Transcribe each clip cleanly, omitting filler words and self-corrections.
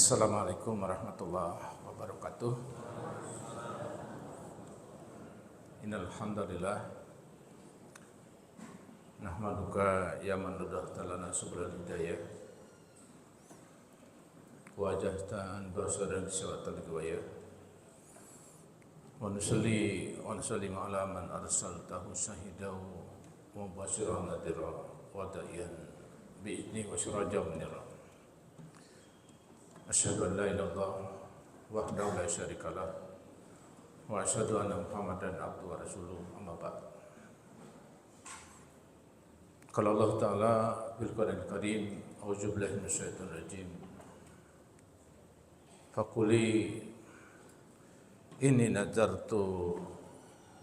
Assalamualaikum warahmatullahi wabarakatuh. Innal hamdalillah nahmaduka ya man talana subul hidayah wajahtan basaran siwatal gawaya wa nusalli wa nusallimu ala man arsaltahu syahidahu wa basyiran nadhira wa da'iyan bi'idni wa sirajan munira. Asyhadu an la ilaha illallah wahdahu la syarika lah wa asyhadu anna Muhammadan abduhu wa rasuluhu amma ba'd. Qala Allah Ta'ala bil Qur'anil Karim, a'udzu billahi minasyaitonir rajim. Faquli inni nadartu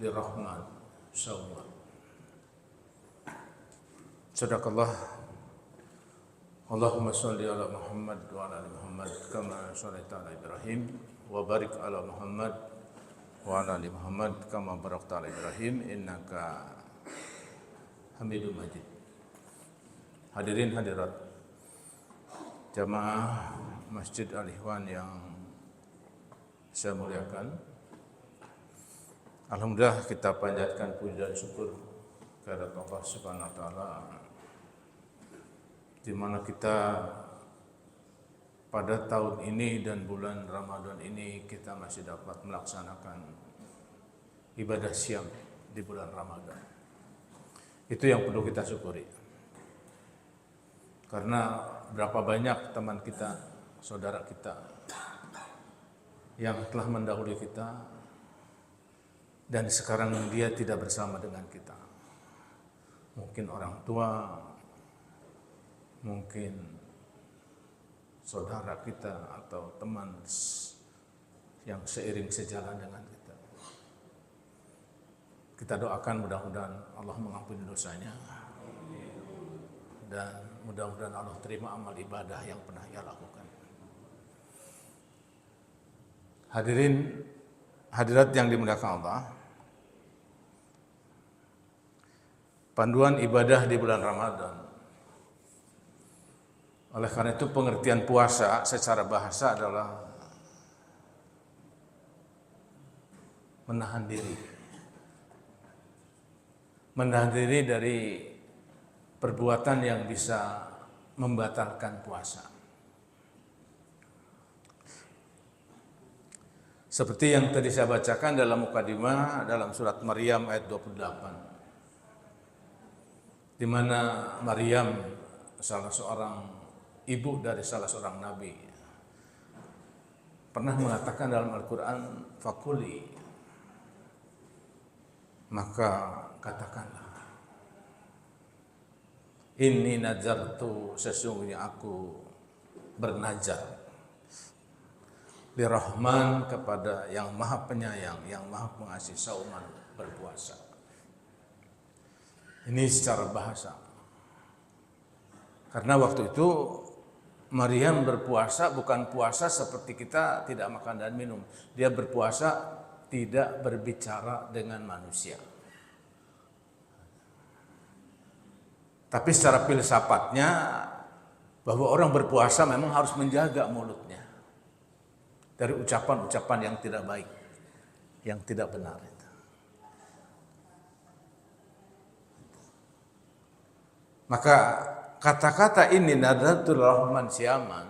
lirrahman shawman. Sadaqallah. Allahumma sholli ala Muhammad wa ala ali Muhammad kama shallaita ala Ibrahim wa barik ala Muhammad wa ala ali Muhammad kama barakta ala Ibrahim innaka Hamidum Majid. Hadirin hadirat jamaah Masjid Al-Ikhwan yang saya muliakan, alhamdulillah kita panjatkan puji dan syukur kepada Allah Subhanahu wa taala di mana kita pada tahun ini dan bulan Ramadan ini kita masih dapat melaksanakan ibadah siam di bulan Ramadan. Itu yang perlu kita syukuri. Karena berapa banyak teman kita, saudara kita yang telah mendahului kita dan sekarang dia tidak bersama dengan kita. Mungkin orang tua, mungkin saudara kita atau teman yang seiring sejalan dengan kita. Kita doakan mudah-mudahan Allah mengampuni dosanya dan mudah-mudahan Allah terima amal ibadah yang pernah ia lakukan. Hadirin hadirat yang dimuliakan Allah, panduan ibadah di bulan Ramadan. Oleh karena itu pengertian puasa secara bahasa adalah menahan diri. Menahan diri dari perbuatan yang bisa membatalkan puasa. Seperti yang tadi saya bacakan dalam mukadimah dalam surat Maryam ayat 28. Di mana Maryam salah seorang ibu dari salah seorang nabi pernah mengatakan dalam Al-Quran, fakuli, maka katakanlah, inni nazartu, sesungguhnya aku bernazar, lirrahman, kepada yang maha penyayang, yang maha pengasih, sauman, berpuasa. Ini secara bahasa. Karena waktu itu Maryam berpuasa bukan puasa seperti kita tidak makan dan minum. Dia berpuasa tidak berbicara dengan manusia. Tapi secara filsafatnya bahwa orang berpuasa memang harus menjaga mulutnya dari ucapan-ucapan yang tidak baik, yang tidak benar. Maka kata-kata ini nadratul rahman siaman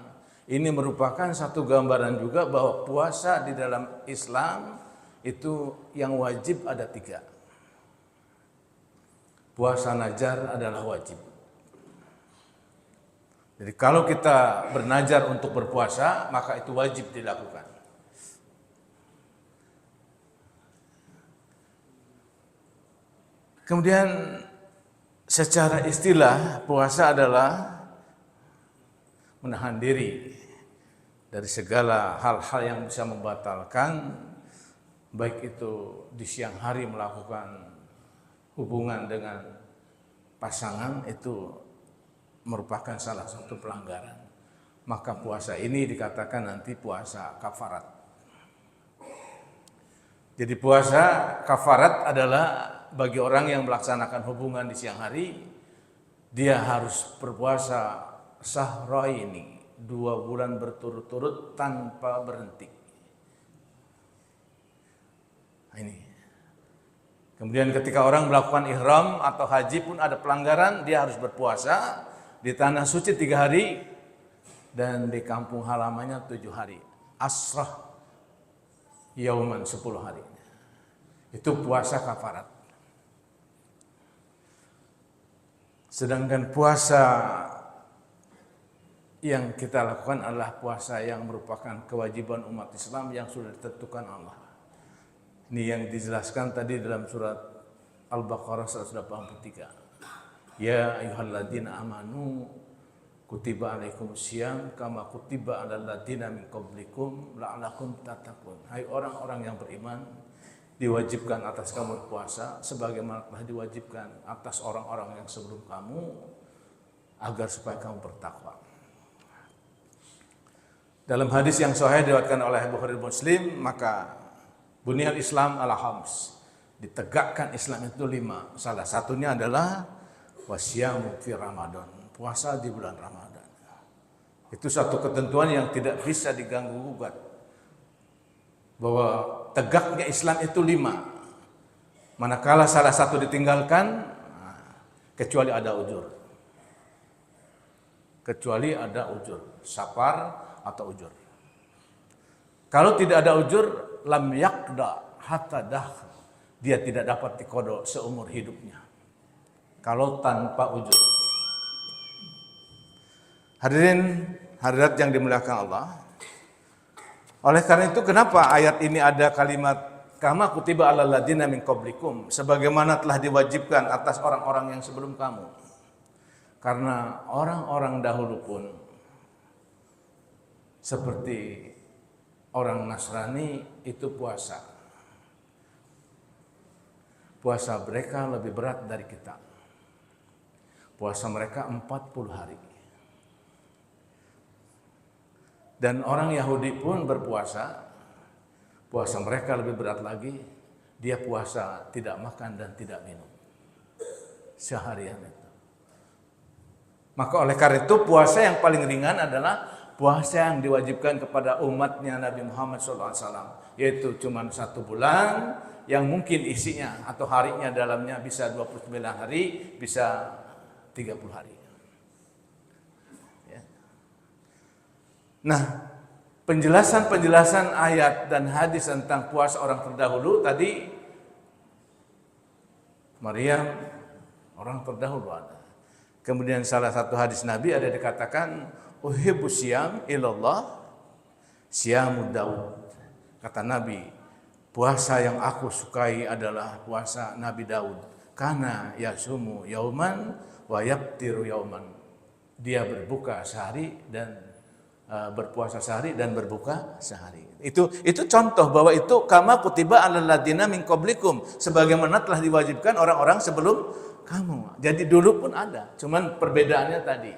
ini merupakan satu gambaran juga bahwa puasa di dalam Islam itu yang wajib ada 3. Puasa nazar adalah wajib. Jadi kalau kita bernazar untuk berpuasa maka itu wajib dilakukan. Kemudian secara istilah puasa adalah menahan diri dari segala hal-hal yang bisa membatalkan, baik itu di siang hari melakukan hubungan dengan pasangan, itu merupakan salah satu pelanggaran. Maka puasa ini dikatakan nanti puasa kafarat. Jadi puasa kafarat adalah bagi orang yang melaksanakan hubungan di siang hari, dia harus berpuasa sahraini, 2 bulan berturut-turut tanpa berhenti. Nah, ini. Kemudian ketika orang melakukan ihram atau haji pun ada pelanggaran, dia harus berpuasa di tanah suci 3 hari dan di kampung halamannya 7 hari. Asrah yauman 10 hari. Itu puasa kafarat. Sedangkan puasa yang kita lakukan adalah puasa yang merupakan kewajiban umat Islam yang sudah ditentukan Allah. Ini yang dijelaskan tadi dalam surat Al-Baqarah 183. Ya ayyuhalladzina amanu kutiba alaikumusiyam kama kutiba alal ladzina min qablikum la'allakum tattaqun. Hai orang-orang yang beriman, diwajibkan atas kamu puasa sebagaimana telah diwajibkan atas orang-orang yang sebelum kamu agar supaya kamu bertakwa. Dalam hadis yang sahih diriwayatkan oleh Bukhari Muslim, maka Bunyal Islam ala khams, ditegakkan Islam itu 5. Salah satunya adalah wasyamu fi Ramadan, puasa di bulan Ramadan. Itu satu ketentuan yang tidak bisa diganggu gugat. Bahwa tegaknya Islam itu 5. Manakala salah satu ditinggalkan, kecuali ada ujur. Kecuali ada ujur, safar atau ujur. Kalau tidak ada ujur, lam yakda hatta dah, dia tidak dapat dikodok seumur hidupnya kalau tanpa ujur. Hadirin hadirat yang dimuliakan Allah, oleh karena itu kenapa ayat ini ada kalimat kama kutiba alal ladzina min qablikum, sebagaimana telah diwajibkan atas orang-orang yang sebelum kamu. Karena orang-orang dahulu pun seperti orang Nasrani itu puasa. Puasa mereka lebih berat dari kita. Puasa mereka 40 hari. Dan orang Yahudi pun berpuasa. Puasa mereka lebih berat lagi. Dia puasa tidak makan dan tidak minum seharian itu. Maka oleh karena itu puasa yang paling ringan adalah puasa yang diwajibkan kepada umatnya Nabi Muhammad SAW, yaitu cuma 1 bulan yang mungkin isinya atau harinya dalamnya bisa 29 hari, bisa 30 hari. Ya. Nah, penjelasan ayat dan hadis tentang puasa orang terdahulu tadi, Maryam orang terdahulu ada. Kemudian salah satu hadis Nabi ada dikatakan uhibbu siyam ilallah siyamud Daud. Kata Nabi, puasa yang aku sukai adalah puasa Nabi Daud. Kana yasumu yauman wa yaftiru yauman. Dia berbuka sehari dan berpuasa sehari dan berbuka sehari. Itu contoh bahwa itu kama kutiba alal ladzina min qablikum, sebagaimana telah diwajibkan orang-orang sebelum kamu. Jadi dulu pun ada, cuman perbedaannya tadi.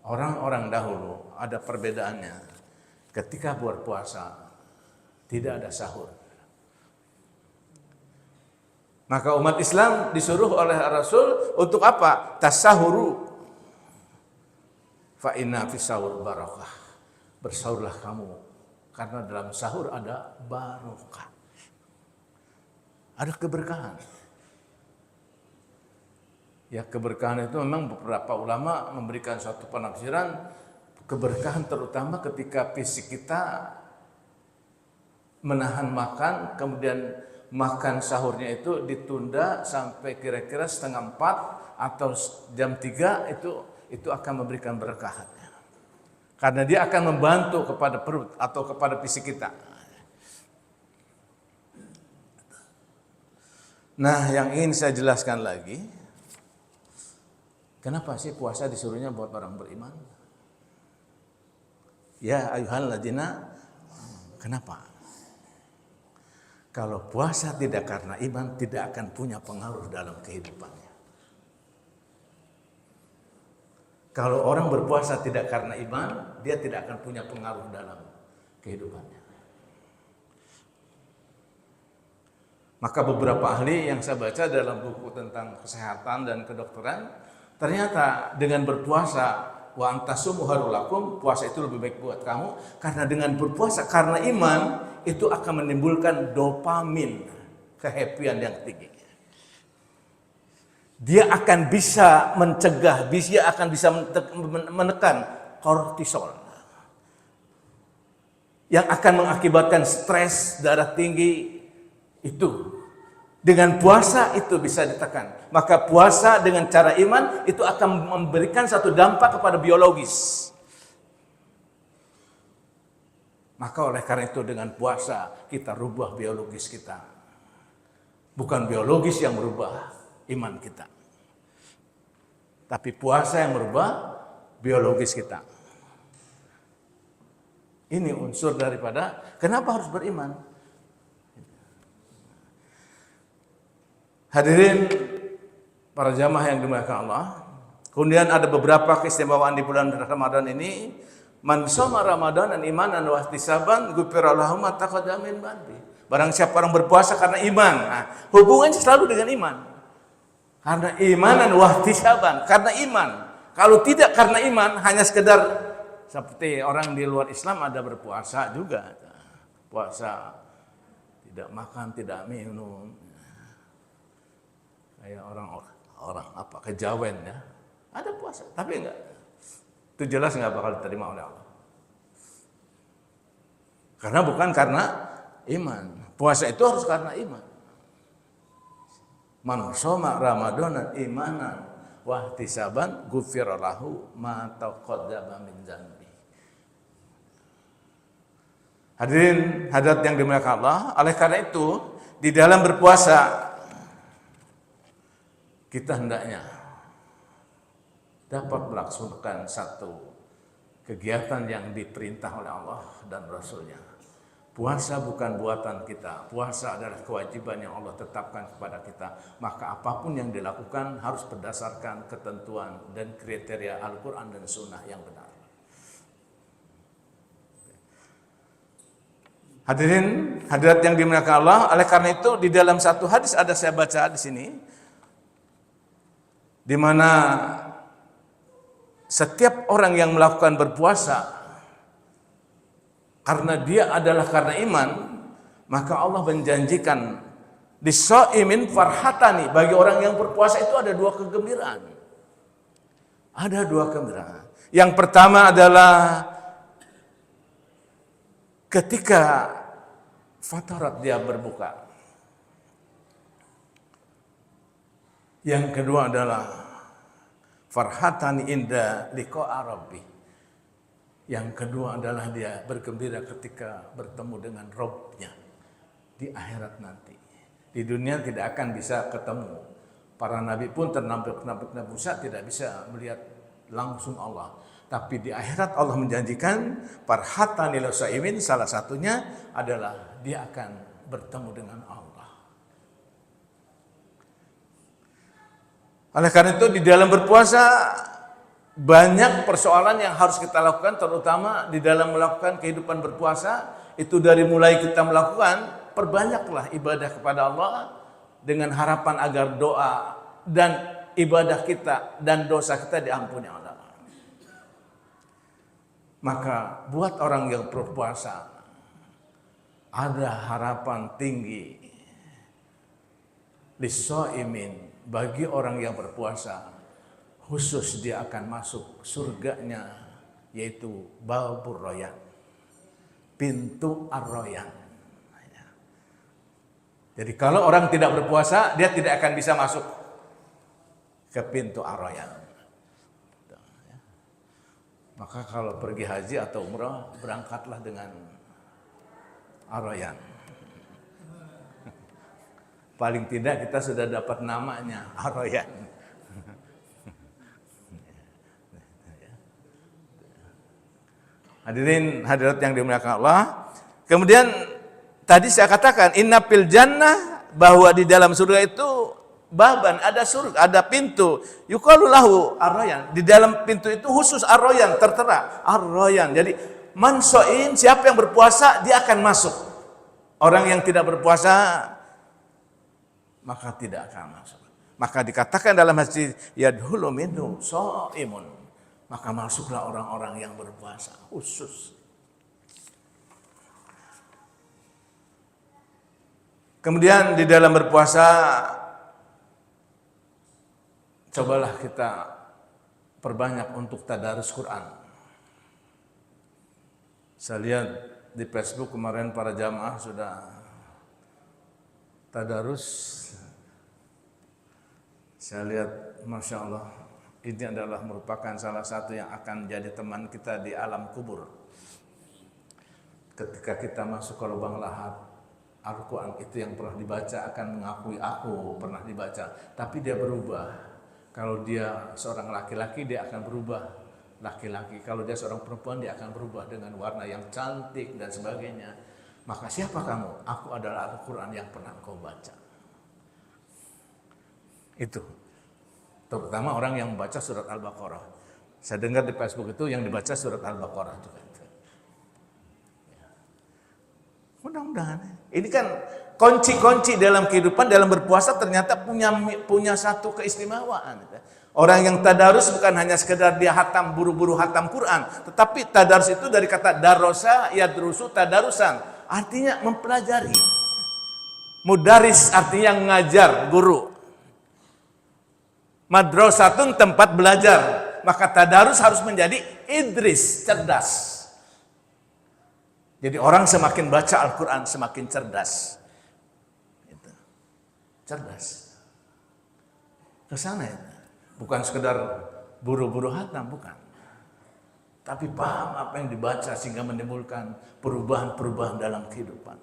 Orang-orang dahulu ada perbedaannya. Ketika berpuasa tidak ada sahur. Maka umat Islam disuruh oleh Rasul untuk apa? Tasahuru. Fa inna fis sahur barakah. Bersahurlah kamu karena dalam sahur ada barokah. Ada keberkahan. Ya, keberkahan itu memang beberapa ulama memberikan suatu penafsiran keberkahan terutama ketika fisik kita menahan makan, kemudian makan sahurnya itu ditunda sampai kira-kira 3:30 atau jam 3 itu akan memberikan berkah. Karena dia akan membantu kepada perut atau kepada fisik kita. Nah, yang ingin saya jelaskan lagi, kenapa sih puasa disuruhnya buat orang beriman? Ya ayyuhalladzina, kenapa? Kalau puasa tidak karena iman, tidak akan punya pengaruh dalam kehidupannya. Kalau orang berpuasa tidak karena iman, dia tidak akan punya pengaruh dalam kehidupannya. Maka beberapa ahli yang saya baca dalam buku tentang kesehatan dan kedokteran, ternyata dengan berpuasa wa antasumu harulakum, puasa itu lebih baik buat kamu karena dengan berpuasa karena iman itu akan menimbulkan dopamin, kehappian yang tinggi. Dia akan bisa mencegah, dia akan bisa menekan kortisol yang akan mengakibatkan stres, darah tinggi. Itu dengan puasa itu bisa ditekan. Maka puasa dengan cara iman itu akan memberikan satu dampak kepada biologis. Maka oleh karena itu dengan puasa kita rubah biologis kita. Bukan biologis yang merubah iman kita, tapi puasa yang merubah biologis kita. Ini unsur daripada kenapa harus beriman. Hadirin para jamaah yang dimuliakan Allah. Kemudian ada beberapa keistimewaan di bulan Ramadan ini. Man shoma Ramadan imanan wa ihtisaban ghufira lahu ma taqaddama min dhanbi. Barang siapa orang berpuasa karena iman. Nah, hubungannya selalu dengan iman. Karena imanan wa ihtisaban, karena iman. Kalau tidak karena iman, hanya sekedar seperti orang di luar Islam ada berpuasa juga. Puasa tidak makan, tidak minum. Kayak orang apa kejawen ya. Ada puasa, tapi enggak. Itu jelas enggak bakal diterima oleh Allah. Karena bukan karena iman. Puasa itu harus karena iman. Man shoma Ramadan imanan wa ihtisaban ghufira lahu ma taqaddama min dzanbi. Hadirin hadirat yang dimuliakan Allah, oleh karena itu di dalam berpuasa kita hendaknya dapat melaksanakan satu kegiatan yang diperintah oleh Allah dan Rasul-Nya. Puasa bukan buatan kita, puasa adalah kewajiban yang Allah tetapkan kepada kita. Maka apapun yang dilakukan harus berdasarkan ketentuan dan kriteria Al-Quran dan Sunnah yang benar. Hadirin, hadirat yang dimuliakan Allah, oleh karena itu di dalam satu hadis ada saya baca di sini, di mana setiap orang yang melakukan berpuasa karena dia adalah karena iman, maka Allah menjanjikan lis-shaimin farhatani, bagi orang yang berpuasa itu ada dua kegembiraan. Ada dua kegembiraan. Yang pertama adalah ketika fatarat dia berbuka. Yang kedua adalah farhatani inda liqa'a rabbi. Yang kedua adalah dia bergembira ketika bertemu dengan Rabb-nya di akhirat nanti. Di dunia tidak akan bisa ketemu. Para nabi pun ternampik Musa tidak bisa melihat langsung Allah. Tapi di akhirat Allah menjanjikan farhatani lis-shaimin, salah satunya adalah dia akan bertemu dengan Allah. Oleh karena itu di dalam berpuasa banyak persoalan yang harus kita lakukan, terutama di dalam melakukan kehidupan berpuasa. Itu dari mulai kita melakukan, perbanyaklah ibadah kepada Allah dengan harapan agar doa dan ibadah kita dan dosa kita diampuni Allah. Maka buat orang yang berpuasa ada harapan tinggi lis-shaimin, bagi orang yang berpuasa. Khusus dia akan masuk surganya, yaitu Babur Royan, pintu Ar-Royan. Jadi kalau orang tidak berpuasa, dia tidak akan bisa masuk ke pintu Ar-Royan. Maka kalau pergi haji atau umrah, berangkatlah dengan Ar-Royan. Paling tidak kita sudah dapat namanya, Ar-Royan. Hadirin hadirat yang dimuliakan Allah. Kemudian tadi saya katakan inna fil jannah, bahwa di dalam surga itu baban, ada surga, ada pintu. Yuqalu lahu ar-royan. Di dalam pintu itu khusus ar-royan, tertera ar-royan. Jadi man sha'in, siapa yang berpuasa dia akan masuk. Orang yang tidak berpuasa maka tidak akan masuk. Maka dikatakan dalam hadis yadhulu minhu shaimun, maka masuklah orang-orang yang berpuasa khusus. Kemudian di dalam berpuasa, cobalah kita perbanyak untuk tadarus Quran. Saya lihat di Facebook kemarin para jamaah sudah tadarus. Saya lihat, Masya Allah, ini adalah merupakan salah satu yang akan jadi teman kita di alam kubur. Ketika kita masuk ke lubang lahat, Al-Quran itu yang pernah dibaca akan mengakui aku pernah dibaca, tapi dia berubah. Kalau dia seorang laki-laki, dia akan berubah laki-laki. Kalau dia seorang perempuan, dia akan berubah dengan warna yang cantik dan sebagainya. Maka siapa kamu? Aku adalah Al-Quran yang pernah kau baca. Itu terutama orang yang membaca surat Al-Baqarah. Saya dengar di Facebook itu yang dibaca surat Al-Baqarah juga. Mudah-mudahan. Ini kan kunci-kunci dalam kehidupan, dalam berpuasa ternyata punya satu keistimewaan. Orang yang tadarus bukan hanya sekedar dia hatam, buru-buru hatam Quran, tetapi tadarus itu dari kata darosa, yadrusu, tadarusan, artinya mempelajari. Mudaris artinya ngajar, guru. Madrasatun tempat belajar. Maka tadarus harus menjadi idris, cerdas. Jadi orang semakin baca Al-Quran semakin cerdas. Gitu. Cerdas. Kesana itu. Bukan sekedar buru-buru hatam, bukan. Tapi paham apa yang dibaca sehingga menimbulkan perubahan-perubahan dalam kehidupan.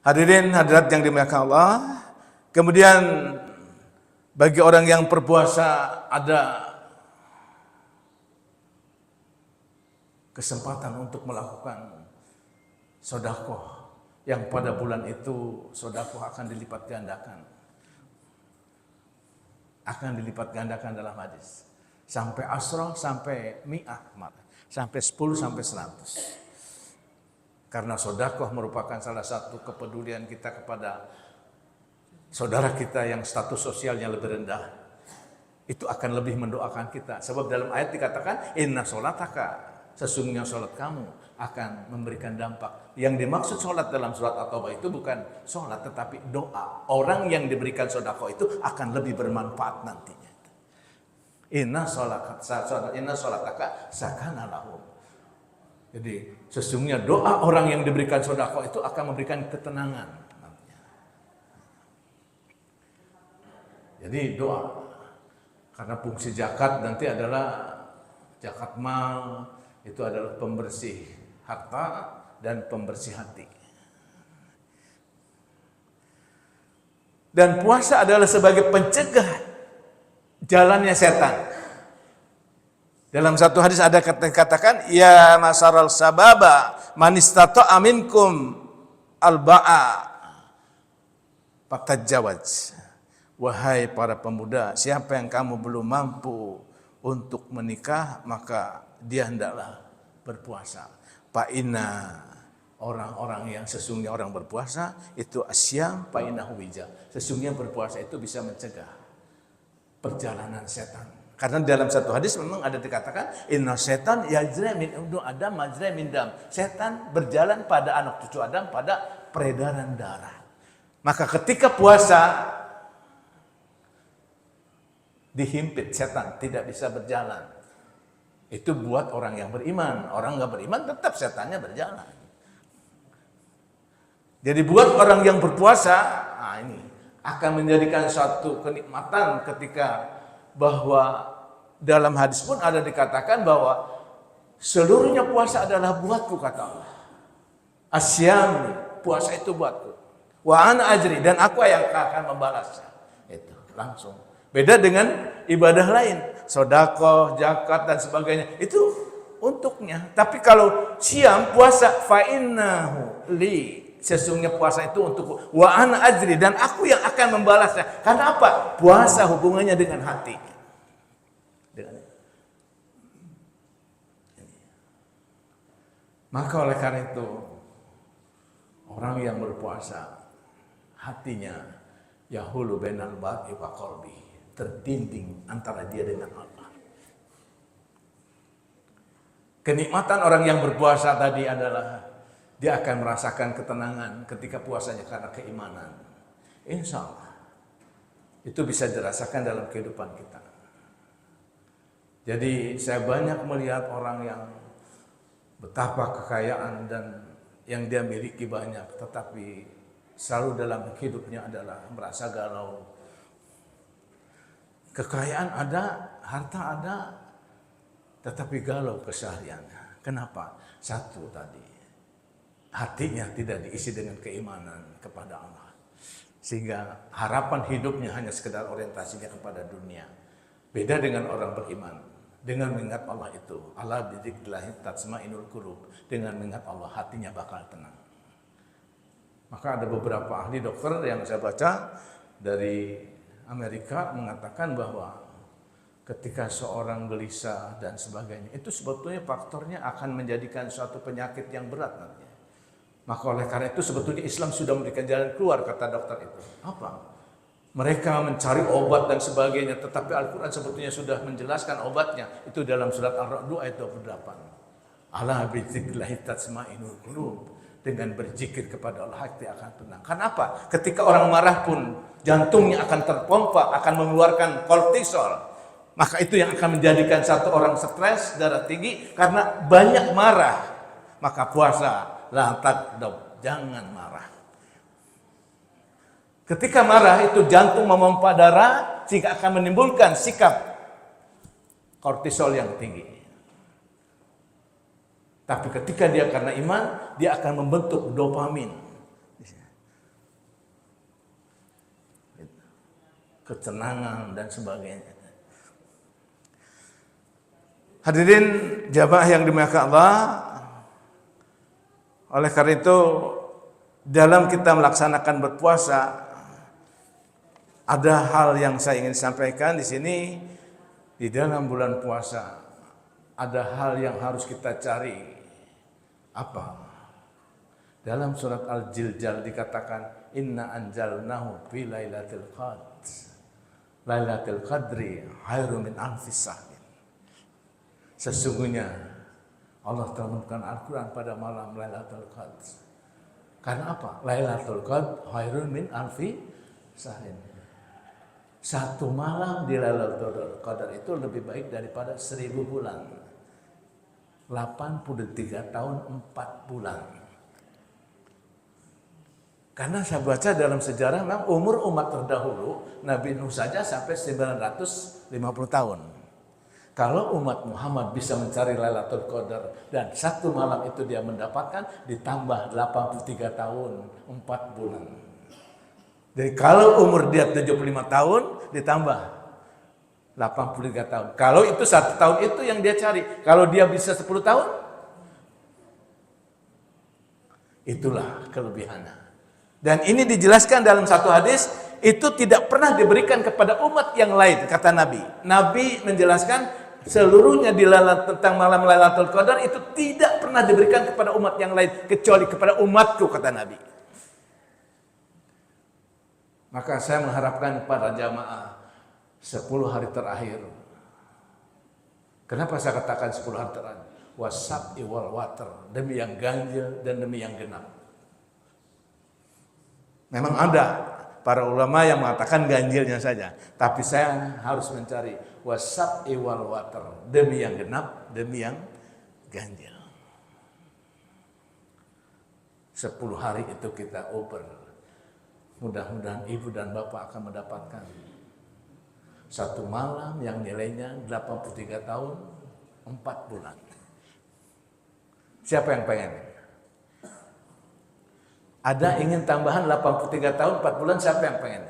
Hadirin hadirat yang dimuliakan Allah. Kemudian bagi orang yang berpuasa ada kesempatan untuk melakukan sedekah yang pada bulan itu sedekah akan dilipat gandakan. Akan dilipat gandakan dalam hadis. Sampai asrah, sampai mi'ah, sampai 10, sampai 100. Karena sedekah merupakan salah satu kepedulian kita kepada saudara kita yang status sosialnya lebih rendah. Itu akan lebih mendoakan kita. Sebab dalam ayat dikatakan, inna sholataka, sesungguhnya sholat kamu akan memberikan dampak. Yang dimaksud sholat dalam surat At-Taubah itu bukan sholat tetapi doa. Orang yang diberikan sedekah itu akan lebih bermanfaat nantinya. Inna sholataka sakana lahum. Jadi sesungguhnya doa orang yang diberikan sedekah itu akan memberikan ketenangan nantinya. Jadi doa. Karena fungsi zakat nanti adalah zakat mal, itu adalah pembersih harta dan pembersih hati. Dan puasa adalah sebagai pencegah jalannya setan. Dalam satu hadis ada katakan, ya masaral sababa man istata'a minkum al-ba'a fatajawaz. Wahai para pemuda, siapa yang kamu belum mampu untuk menikah, maka dia hendaklah berpuasa. Fa'inna, orang-orang yang sesungguhnya orang berpuasa itu asyam fa'innahu wija. Sesungguhnya berpuasa itu bisa mencegah perjalanan setan. Karena dalam satu hadis memang ada dikatakan inna setan yajri min ibnu adam majri min dam. Setan berjalan pada anak cucu Adam pada peredaran darah. Maka ketika puasa dihimpit setan, tidak bisa berjalan. Itu buat orang yang beriman. Orang nggak beriman tetap setannya berjalan. Jadi buat orang yang berpuasa, ini akan menjadikan suatu kenikmatan ketika bahwa dalam hadis pun ada dikatakan bahwa seluruhnya puasa adalah buatku, kata Allah. Asyam, puasa itu buatku. Wa ana ajri, dan aku yang akan membalasnya. Itu langsung. Beda dengan ibadah lain, sedekah, zakat dan sebagainya. Itu untuknya. Tapi kalau siam, puasa, fa innahu li, sesungguhnya puasa itu untukku. Wa ana ajri, dan aku yang akan membalasnya. Karena apa? Puasa hubungannya dengan hati. Maka oleh karena itu orang yang berpuasa hatinya yahulu bainal mar'i wa qalbi, terdinding antara dia dengan Allah. Kenikmatan orang yang berpuasa tadi adalah dia akan merasakan ketenangan ketika puasanya karena keimanan. Insya Allah itu bisa dirasakan dalam kehidupan kita. Jadi saya banyak melihat orang yang betapa kekayaan dan yang dia miliki banyak, tetapi selalu dalam hidupnya adalah merasa galau. Kekayaan ada, harta ada, tetapi galau kesehariannya. Kenapa? Satu tadi, hatinya tidak diisi dengan keimanan kepada Allah. Sehingga harapan hidupnya hanya sekedar orientasinya kepada dunia. Beda dengan orang beriman. Dengan mengingat Allah itu, ala bidzikrillahi tatma'innul qulub. Dengan mengingat Allah, hatinya bakal tenang. Maka ada beberapa ahli dokter yang saya baca dari Amerika mengatakan bahwa ketika seorang gelisah dan sebagainya, itu sebetulnya faktornya akan menjadikan suatu penyakit yang berat nantinya. Maka oleh karena itu sebetulnya Islam sudah memberikan jalan keluar, kata dokter itu. Apa? Mereka mencari obat dan sebagainya, tetapi Al-Quran sebetulnya sudah menjelaskan obatnya. Itu dalam surat Ar-Ra'd ayat 28. Ala bidzikrillahi tatma'innul qulub. Dengan berzikir kepada Allah, hati akan tenang. Kenapa? Ketika orang marah pun jantungnya akan terpompa, akan mengeluarkan kortisol. Maka itu yang akan menjadikan satu orang stres, darah tinggi karena banyak marah. Maka puasa, la taqdab, jangan marah. Ketika marah itu jantung memompa darah sehingga akan menimbulkan sikap kortisol yang tinggi. Tapi ketika dia karena iman, dia akan membentuk dopamin. Ketenangan dan sebagainya. Hadirin jamaah yang dimuliakan Allah, oleh karena itu dalam kita melaksanakan berpuasa, ada hal yang saya ingin sampaikan di sini. Di dalam bulan puasa ada hal yang harus kita cari. Apa? Dalam surat Al-Zilzal dikatakan inna anzalnahu fi lailatul qadr. Lailatul qadri khairum min alfis shahr. Sesungguhnya Allah telah menurunkan Al-Quran pada malam Lailatul Qadr. Karena apa? Lailatul Qadr khairun min alfi shahr. Satu malam di Lailatul Qadar itu lebih baik daripada 1000 bulan. 83 tahun 4 bulan. Karena saya baca dalam sejarah memang umur umat terdahulu Nabi Nuh saja sampai 950 tahun. Kalau umat Muhammad bisa mencari Lailatul Qadar dan satu malam itu dia mendapatkan, ditambah 83 tahun 4 bulan. Jadi kalau umur dia 75 tahun ditambah 83 tahun. Kalau itu 1 tahun itu yang dia cari. Kalau dia bisa 10 tahun, itulah kelebihannya. Dan ini dijelaskan dalam satu hadis, itu tidak pernah diberikan kepada umat yang lain, kata Nabi. Nabi menjelaskan seluruhnya tentang malam Lailatul Qadar itu tidak pernah diberikan kepada umat yang lain kecuali kepada umatku, kata Nabi. Maka saya mengharapkan para jamaah 10 hari terakhir. Kenapa saya katakan 10 hari terakhir? Wasab'i wal water, demi yang ganjil dan demi yang genap. Memang ada para ulama yang mengatakan ganjilnya saja, tapi saya harus mencari wasab'i wal water, demi yang genap, demi yang ganjil. 10 hari itu kita over. Mudah-mudahan ibu dan bapak akan mendapatkan satu malam yang nilainya 83 tahun 4 bulan. Siapa yang pengen? Ada ingin tambahan 83 tahun 4 bulan, siapa yang pengen?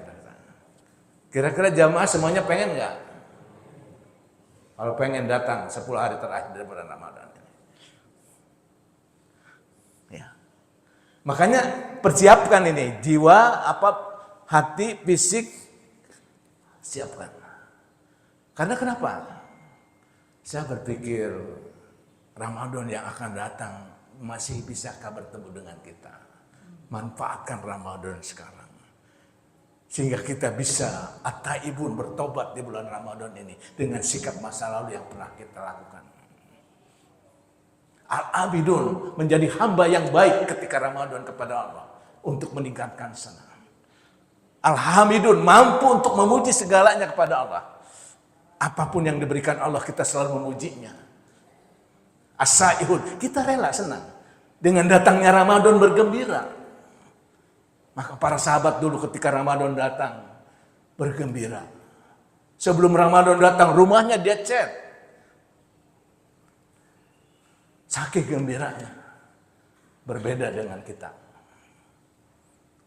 Kira-kira jamaah semuanya pengen nggak? Kalau pengen datang 10 hari terakhir dari bulan Ramadan. Ya. Makanya persiapkan ini, jiwa, hati, fisik, siapkan. Karena kenapa? Saya berpikir Ramadan yang akan datang masih bisakah bertemu dengan kita? Manfaatkan Ramadan sekarang. Sehingga kita bisa at-taibun, bertobat di bulan Ramadan ini dengan sikap masa lalu yang pernah kita lakukan. Al-abidun, menjadi hamba yang baik ketika Ramadan kepada Allah untuk meningkatkan senang. Al-hamidun, mampu untuk memuji segalanya kepada Allah. Apapun yang diberikan Allah kita selalu memujinya. As-saihun, kita rela senang dengan datangnya Ramadan, bergembira. Maka para sahabat dulu ketika Ramadan datang bergembira. Sebelum Ramadan datang rumahnya dia cat. Saking gembiranya. Berbeda dengan kita.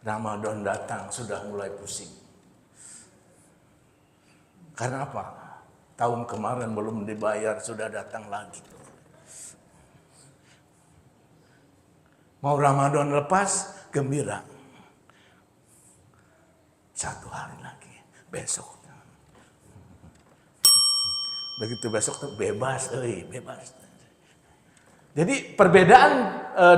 Ramadan datang sudah mulai pusing. Karena apa? Tahun kemarin belum dibayar sudah datang lagi. Mau Ramadan lepas, gembira. Satu hari lagi, besok. Begitu besok tuh bebas, bebas. Jadi perbedaan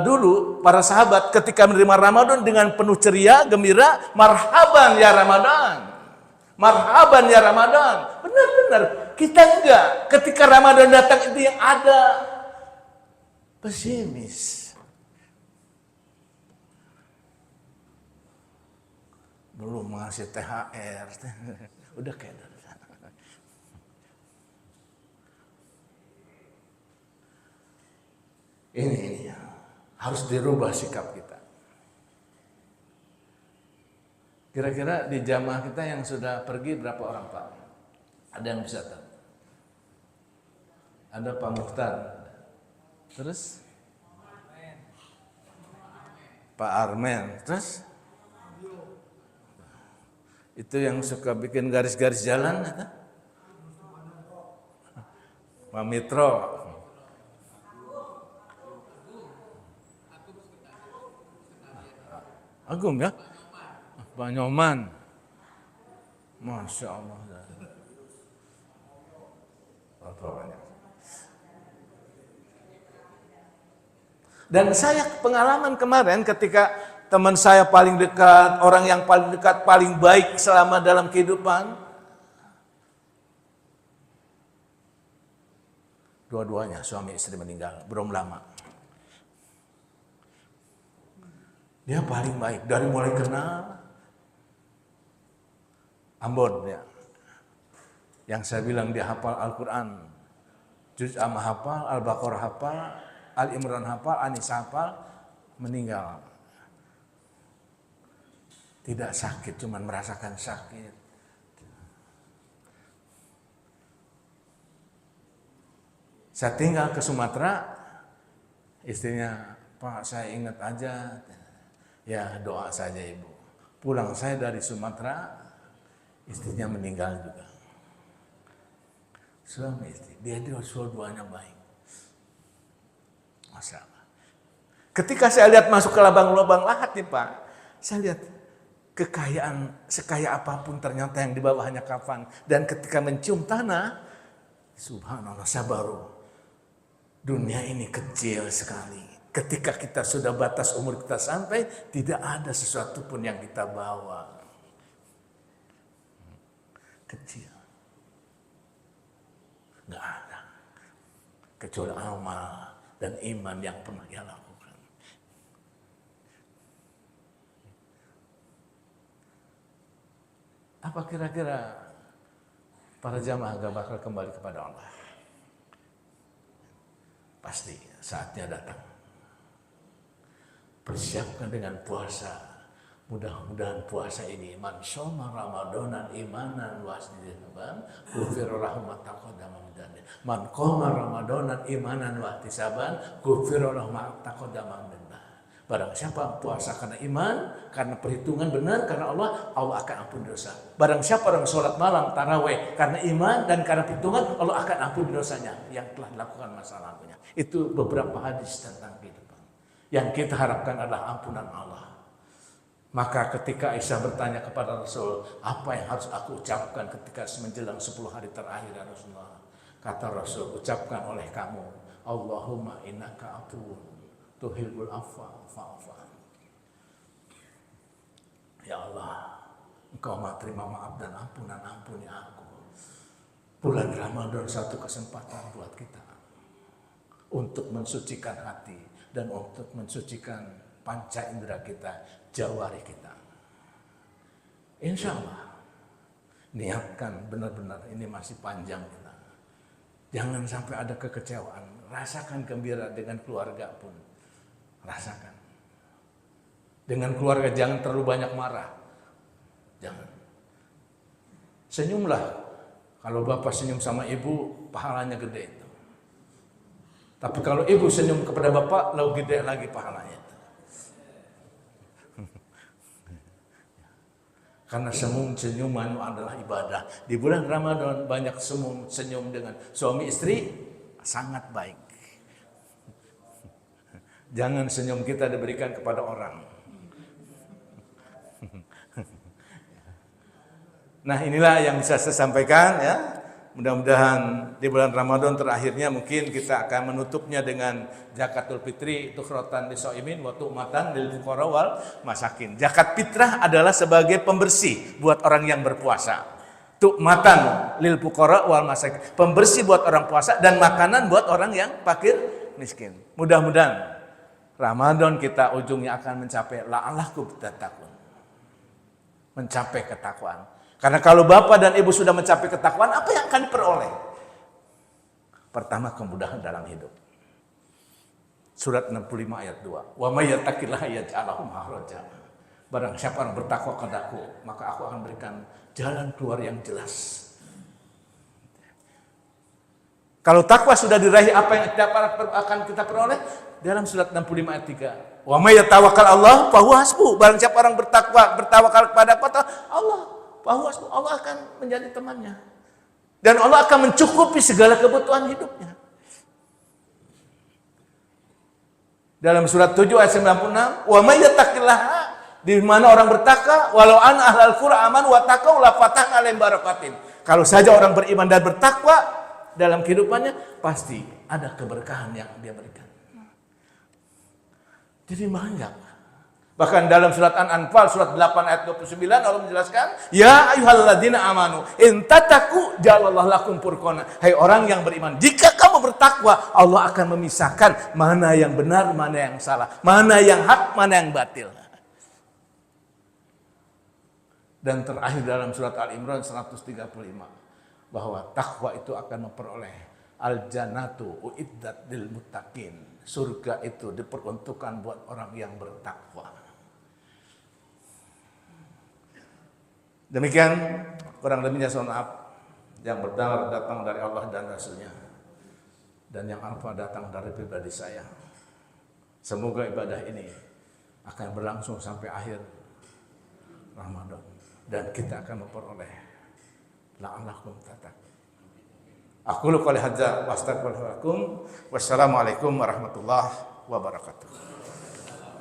dulu para sahabat ketika menerima Ramadan dengan penuh ceria, gembira, marhaban ya Ramadan. Marhaban ya Ramadan. Benar-benar, kita enggak. Ketika Ramadan datang itu yang ada pesimis. Belum ngasih THR, udah kayak dari sana. Ini harus dirubah sikap kita. Kira-kira di jamaah kita yang sudah pergi berapa orang Pak? Ada yang bisa tahu? Ada Pak Mukhtar. Terus? Pak Armen. Terus? Itu yang suka bikin garis-garis jalan, itu? Pak Mitro. Agung ya? Pak Nyoman. Masya Allah. Dan saya pengalaman kemarin ketika teman saya paling dekat, orang yang paling dekat, paling baik selama dalam kehidupan. Dua-duanya suami istri meninggal, belum lama. Dia paling baik, dari mulai kenal. Ambon ya. Yang saya bilang dia hafal Al-Quran. Juz Amma hafal, Al-Baqarah hafal, Al-Imran hafal, An-Nisa hafal, meninggal. Tidak sakit, cuma merasakan sakit. Saya tinggal ke Sumatera, istrinya, Pak saya ingat aja, ya doa saja ibu. Pulang saya dari Sumatera, istrinya meninggal juga. Suami istri, dia dua-duanya baik. Masya Allah. Ketika saya lihat masuk ke lubang-lubang lahat nih Pak, saya lihat kekayaan sekaya apapun ternyata yang di bawah hanya kafan. Dan ketika mencium tanah, subhanallah saya baru, dunia ini kecil sekali. Ketika kita sudah batas umur kita sampai, tidak ada sesuatu pun yang kita bawa. Kecil. Nggak ada. Kecuali amal dan iman yang pernah dia lakukan. Apa kira-kira para jamaah gak bakal kembali kepada Allah? Pasti saatnya datang. Persiapkan dengan puasa. Mudah-mudahan puasa ini man shoma ramadanan imanan wa ihtisaban ghufira lahu ma taqaddama min dhanbi. Man qama ramadanan imanan wa ihtisaban ghufira lahu ma taqaddama min dhanbi. Barang siapa puasa karena iman, karena perhitungan benar, karena Allah akan ampuni dosa. Barang siapa orang sholat malam, taraweh, karena iman dan karena perhitungan, Allah akan ampuni dosanya yang telah dilakukan masa lalunya. Itu beberapa hadis tentang kehidupan. Yang kita harapkan adalah ampunan Allah. Maka ketika Aisyah bertanya kepada Rasul, apa yang harus aku ucapkan ketika menjelang 10 hari terakhir ya Rasulullah? Kata Rasul, ucapkan oleh kamu, Allahumma innaka afuwun tuhibbul afwa fa'fu anni. Ya Allah, Engkau maha terima maaf dan ampunan, ampuni aku. Bulan Ramadan satu kesempatan buat kita untuk mensucikan hati dan untuk mensucikan panca indera kita, jawari kita. Insya Allah, niatkan benar-benar, ini masih panjang kita. Jangan sampai ada kekecewaan. Rasakan gembira dengan keluarga pun. Rasakan. Dengan keluarga jangan terlalu banyak marah. Jangan. Senyumlah. Kalau bapak senyum sama ibu, pahalanya gede itu. Tapi kalau ibu senyum kepada bapak, lebih gede lagi pahalanya. Karena senyuman adalah ibadah. Di bulan Ramadan banyak senyum dengan suami istri, sangat baik. Jangan senyum kita diberikan kepada orang. Nah, inilah yang bisa saya sampaikan ya. Mudah-mudahan di bulan Ramadan terakhirnya mungkin kita akan menutupnya dengan zakatul fitri tukhrotan lisaimin wa tu'matan lil fuqara wal masakin. Zakat fitrah adalah sebagai pembersih buat orang yang berpuasa. Tu'matan lil fuqara wal masakin. Pembersih buat orang puasa dan makanan buat orang yang fakir miskin. Mudah-mudahan Ramadan kita ujungnya akan mencapai la'allakum tattaqun. Mencapai ketakwaan. Karena kalau bapak dan ibu sudah mencapai ketakwaan, apa yang akan diperoleh? Pertama, kemudahan dalam hidup. Surat 65 ayat 2. Wa may yattaqillaha yaj'al lahu makhraja. Barang siapa yang bertakwa kepadaku, maka aku akan berikan jalan keluar yang jelas. Kalau takwa sudah diraih, apa yang akan kita peroleh? Dalam surat 65 ayat 3. Wa may yatawakkal Allah fa huwa hasbuh. Barang siapa orang bertawakal kepada Allah, bahwa Allah akan menjadi temannya. Dan Allah akan mencukupi segala kebutuhan hidupnya. Dalam surat 7 ayat 96, wa may yattaqillaha, di mana orang bertakwa, walau an ahlal qura aman wa taqaw la fatahna alaihim barakatin. Kalau saja orang beriman dan bertakwa dalam kehidupannya, pasti ada keberkahan yang dia berikan. Jadi banyak. Bahkan dalam surat An-Anfal surat 8 ayat 29 Allah menjelaskan, ya ayyuhalladzina amanu in tattaqu ja'alallahu lakum furqana. Hai orang yang beriman, jika kamu bertakwa, Allah akan memisahkan mana yang benar, mana yang salah, mana yang hak, mana yang batil. Dan terakhir dalam surat Al-Imran 135 bahwa takwa itu akan memperoleh al-jannatu uiddat lil muttaqin. Surga itu diperuntukkan buat orang yang bertakwa. Demikian kurang lebihnya, mohon maaf. Yang benar datang dari Allah dan Rasulnya, dan yang alfa datang dari pribadi saya. Semoga ibadah ini akan berlangsung sampai akhir Ramadan dan kita akan memperoleh la'allakum tattaqun. Aqulu qouli hadza wa astaghfirullaha lakum. Wassalamualaikum warahmatullahi wabarakatuh.